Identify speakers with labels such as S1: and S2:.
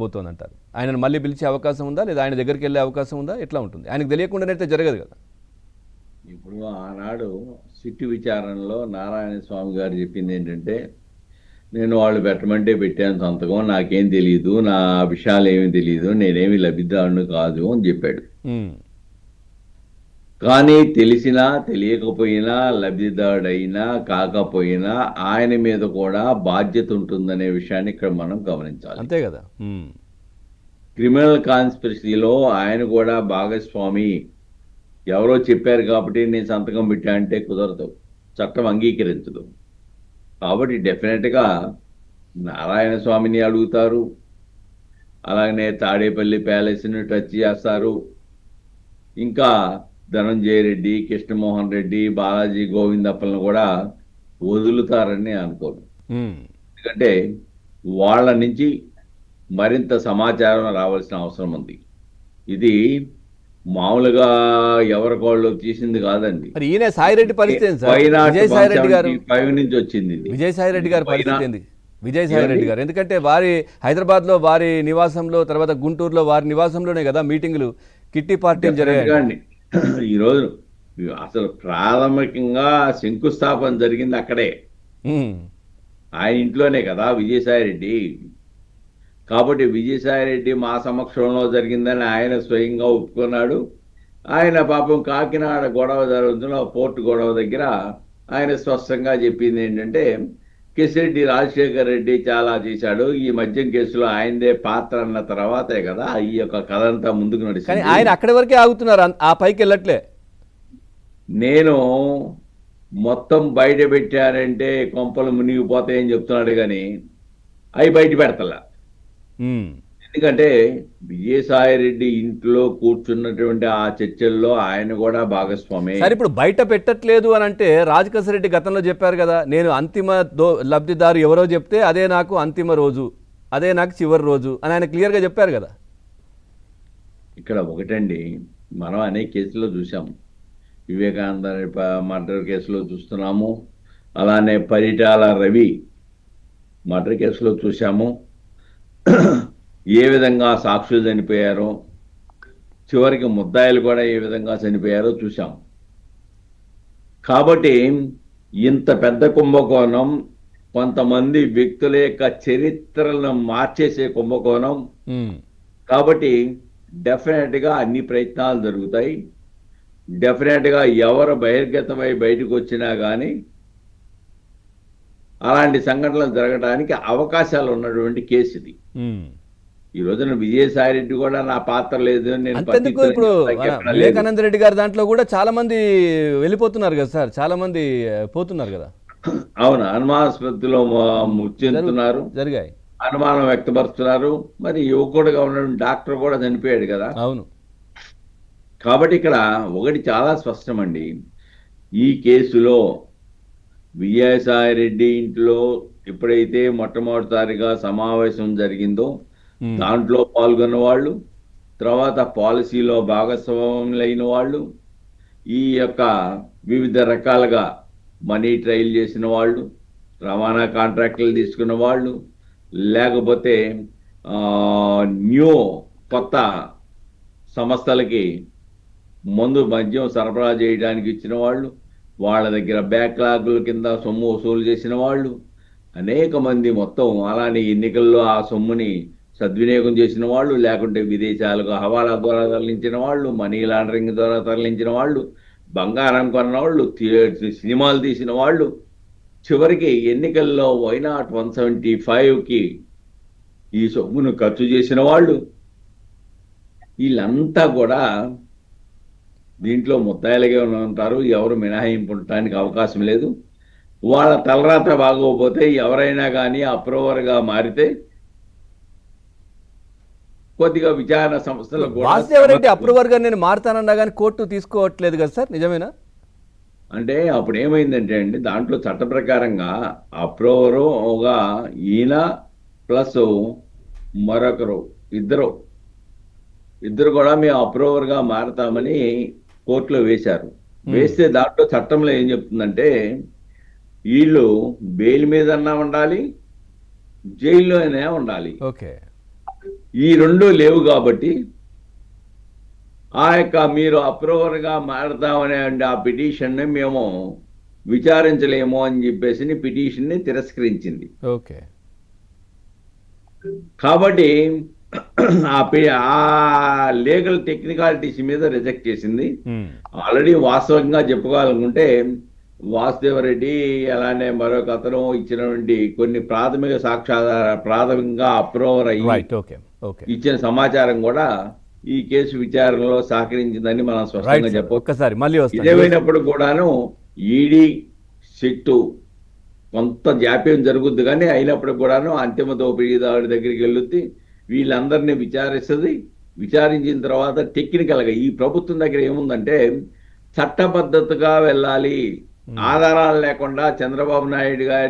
S1: పోతోందంటారు. ఆయనను మళ్ళీ పిలిచే అవకాశం ఉందా, లేదా ఆయన దగ్గరికి వెళ్ళే అవకాశం ఉందా, ఎట్లా ఉంటుంది? ఆయనకు తెలియకుండానైతే జరగదు కదా.
S2: ఇప్పుడు ఆనాడు సిట్టు విచారణలో నారాయణ స్వామి గారు చెప్పింది ఏంటంటే, నేను వాళ్ళు పెట్టమంటే పెట్టాను సంతకం, నాకేం తెలియదు, నా విషయాలు ఏమీ తెలియదు, నేనేమి లబ్ధిదారుని కాదు అని చెప్పాడు.
S1: ఉమ్,
S2: కానీ తెలిసినా తెలియకపోయినా లబ్ధిదారుడైనా కాకపోయినా ఆయన మీద కూడా బాధ్యత ఉంటుందనే విషయాన్ని ఇక్కడ మనం గమనించాలి.
S1: అంతే కదా.
S2: క్రిమినల్ కాన్స్పిరసీలో ఆయన కూడా భాగస్వామి, ఎవరో చెప్పారు కాబట్టి నేను సంతకం పెట్టా అంటే కుదరదు, చట్టం అంగీకరించదు. కాబట్టి డెఫినెట్గా నారాయణ స్వామిని అడుగుతారు, అలాగనే తాడేపల్లి ప్యాలెస్ని టచ్ చేస్తారు, ఇంకా ధనంజయ రెడ్డి, కృష్ణమోహన్ రెడ్డి, బాలాజీ గోవిందప్పలను కూడా వదులుతారని అనుకోను. ఎందుకంటే వాళ్ళ నుంచి మరింత సమాచారం రావాల్సిన అవసరం ఉంది. ఇది మామూలుగా ఎవరికోళ్ళు తీసింది కాదండి.
S1: మరి ఈయన సాయిరెడ్డి పరిస్థితి ఏంటి సార్?
S2: విజయసాయిరెడ్డి గారు 5 నుంచి వచ్చింది ఇది.
S1: విజయసాయిరెడ్డి గారి పరిస్థితి ఏంది? విజయసాయిరెడ్డి గారు ఎందుకంటే వారి హైదరాబాద్లో వారి నివాసంలో, తర్వాత గుంటూరులో వారి నివాసంలోనే కదా మీటింగులు, కిట్టి పార్టీలు జరిగాయి.
S2: ఈరోజు అసలు ప్రాథమికంగా శంకుస్థాపన జరిగింది అక్కడే, ఆయన ఇంట్లోనే కదా విజయసాయిరెడ్డి. కాబట్టి విజయసాయిరెడ్డి మా సమక్షంలో జరిగిందని ఆయన స్వయంగా ఒప్పుకున్నాడు. ఆయన పాపం కాకినాడ గొడవ జరుగుతున్న పోర్టు గొడవ దగ్గర ఆయన స్పష్టంగా చెప్పింది ఏంటంటే, కేసిరెడ్డి రాజశేఖర్ రెడ్డి చాలా చేశాడు, ఈ మద్యం కేసులో ఆయనదే పాత్ర అన్న తర్వాతే కదా ఈ యొక్క కథ అంతా ముందుకు నడిచింది.
S1: ఆయన అక్కడి వరకే ఆగుతున్నారు, ఆ పైకి వెళ్ళట్లే.
S2: నేను మొత్తం బయట పెట్టానంటే కొంపలు మునిగిపోతాయని చెప్తున్నాడు, కానీ అవి బయట పెడతలా. ఎందుకంటే విజయసాయిరెడ్డి ఇంట్లో కూర్చున్నటువంటి ఆ చర్చల్లో ఆయన కూడా భాగస్వామి.
S1: సరే, ఇప్పుడు బయట పెట్టట్లేదు అని అంటే రాజకేశరెడ్డి గతంలో చెప్పారు కదా, నేను అంతిమ లబ్ధిదారు ఎవరో చెప్తే అదే నాకు అంతిమ రోజు, అదే నాకు చివరి రోజు అని ఆయన క్లియర్గా చెప్పారు కదా.
S2: ఇక్కడ ఒకటండి, మనం అనేక కేసుల్లో చూసాము, వివేకానంద మర్డర్ కేసులో చూస్తున్నాము, అలానే పరిటాల రవి మర్డర్ కేసులో చూసాము, ఏ విధంగా సాక్షులు చనిపోయారో, చివరికి ముద్దాయిలు కూడా ఏ విధంగా చనిపోయారో చూసాం. కాబట్టి ఇంత పెద్ద కుంభకోణం, కొంతమంది వ్యక్తుల యొక్క చరిత్రలను మార్చేసే కుంభకోణం. కాబట్టి డెఫినెట్గా అన్ని ప్రయత్నాలు జరుగుతాయి. డెఫినెట్గా ఎవరు బహిర్గతమై బయటకు వచ్చినా కానీ అలాంటి సంఘటనలు జరగడానికి అవకాశాలు ఉన్నటువంటి కేసు ఇది. ఈ రోజున విజయసాయిరెడ్డి కూడా నా పాత్ర లేదు, నేను
S1: ఇప్పుడు వివేకానంద రెడ్డి గారి దాంట్లో కూడా చాలా మంది వెళ్ళిపోతున్నారు కదా సార్, చాలా మంది పోతున్నారు కదా.
S2: అవును, అనుమానాస్పదలో మృతి చెందుతున్నారు,
S1: జరిగాయి,
S2: అనుమానం వ్యక్తపరుస్తున్నారు. మరి యువకుడుగా ఉన్న డాక్టర్ కూడా చనిపోయాడు కదా.
S1: అవును.
S2: కాబట్టి ఇక్కడ ఒకటి చాలా స్పష్టమండి, ఈ కేసులో విజయసాయిరెడ్డి ఇంట్లో ఎప్పుడైతే మొట్టమొదటిసారిగా సమావేశం జరిగిందో దాంట్లో పాల్గొన్న వాళ్ళు, తర్వాత పాలసీలో భాగస్వాములైన వాళ్ళు, ఈ యొక్క వివిధ రకాలుగా మనీ ట్రయల్ చేసిన వాళ్ళు, రవాణా కాంట్రాక్టులు తీసుకున్న వాళ్ళు, లేకపోతే కొత్త సంస్థలకి మద్యం సరఫరా చేయడానికి ఇచ్చిన వాళ్ళు, వాళ్ళ దగ్గర బ్యాక్లాగుల కింద సొమ్ము వసూలు చేసిన వాళ్ళు అనేక మంది, మొత్తం అలానే ఎన్నికల్లో ఆ సొమ్ముని సద్వినియోగం చేసిన వాళ్ళు, లేకుంటే విదేశాలకు హవాలా ద్వారా తరలించిన వాళ్ళు, మనీ లాండరింగ్ ద్వారా తరలించిన వాళ్ళు, బంగారం కొన్న వాళ్ళు, సినిమాలు తీసిన వాళ్ళు, చివరికి ఎన్నికల్లో వైనాట్ 175కి ఈ సొమ్మును ఖర్చు చేసిన వాళ్ళు, వీళ్ళంతా కూడా దీంట్లో ముద్దాయిలుగా ఉంటారు. ఎవరు మినహాయింపు ఉండటానికి అవకాశం లేదు. వాళ్ళ తలరాత బాగోపోతే ఎవరైనా కానీ అప్రూవర్గా మారితే కొద్దిగా విచారణ సంస్థలు
S1: వాసుదేవరెడ్డి అప్రూవర్ గా నేను మారుతానన్నా కానీ కోర్టు తీసుకోవట్లేదు కదా సార్, నిజమేనా?
S2: అంటే అప్పుడు ఏమైందంటే అండి, దాంట్లో చట్ట ప్రకారంగా అప్రూవరుగా ఈయన ప్లస్ మరొకరు ఇద్దరు కూడా మేము అప్రూవర్గా మారతామని కోర్టులో వేశారు. వేస్తే దాంట్లో చట్టంలో ఏం చెప్తుందంటే, వీళ్ళు బెయిల్ మీదన్నా ఉండాలి, జైల్లోనే ఉండాలి.
S1: ఓకే.
S2: ఈ రెండు లేవు కాబట్టి ఆ యొక్క మీరు అప్రూవర్గా మారతామనే ఆ పిటిషన్ని మేము విచారించలేము అని చెప్పేసి పిటిషన్ని తిరస్కరించింది.
S1: ఓకే.
S2: కాబట్టి ఆ లీగల్ టెక్నికాలిటీస్ మీద రిజెక్ట్ చేసింది. ఆల్రెడీ వాస్తవంగా చెప్పుకోవాలనుకుంటే వాసుదేవరెడ్డి అలానే మరొక అతను ఇచ్చినటువంటి కొన్ని ప్రాథమిక సాక్ష్యాధార ప్రాథమికంగా అప్రూవర్ అయ్యి
S1: రైట్. ఓకే. ఓకే.
S2: ఇచ్చిన సమాచారం కూడా ఈ కేసు విచారణలో సహకరించిందని మనం స్పష్టంగా
S1: రైట్ సార్.
S2: చెప్పవచ్చు.
S1: ఒక్కసారి మళ్ళీ వస్తాను.
S2: ఇదేమైనప్పుడు కూడాను ఈడీ సిట్టు కొంత జాప్యం జరుగుద్ది, కానీ అయినప్పుడు కూడాను అంతిమ దోపిడీదారుడి దగ్గరికి వెళ్ళుద్ది, వీళ్ళందరినీ విచారిస్తుంది. విచారించిన తర్వాత టెక్నికల్గా ఈ ప్రభుత్వం దగ్గర ఏముందంటే చట్టబద్ధతగా వెళ్ళాలి, ఆధారాలు లేకుండా చంద్రబాబు నాయుడు గారిని